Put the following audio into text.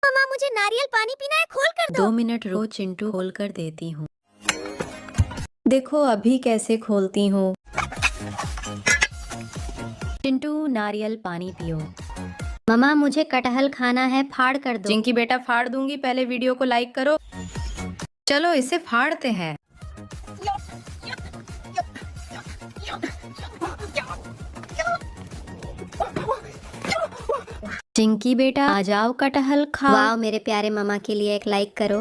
मम्मा मुझे नारियल पानी पीना है, खोल कर दो। 2 मिनट रो चिंटू, खोल कर देती हूँ। देखो अभी कैसे खोलती हूँ। चिंटू नारियल पानी पियो। मम्मा मुझे कटहल खाना है, फाड़ कर दो। चिंकी बेटा फाड़ दूंगी, पहले वीडियो को लाइक करो। चलो इसे फाड़ते हैं। चिंकी बेटा आ जाओ, कटहल खाओ। वाह, मेरे प्यारे मम्मा के लिए एक लाइक करो।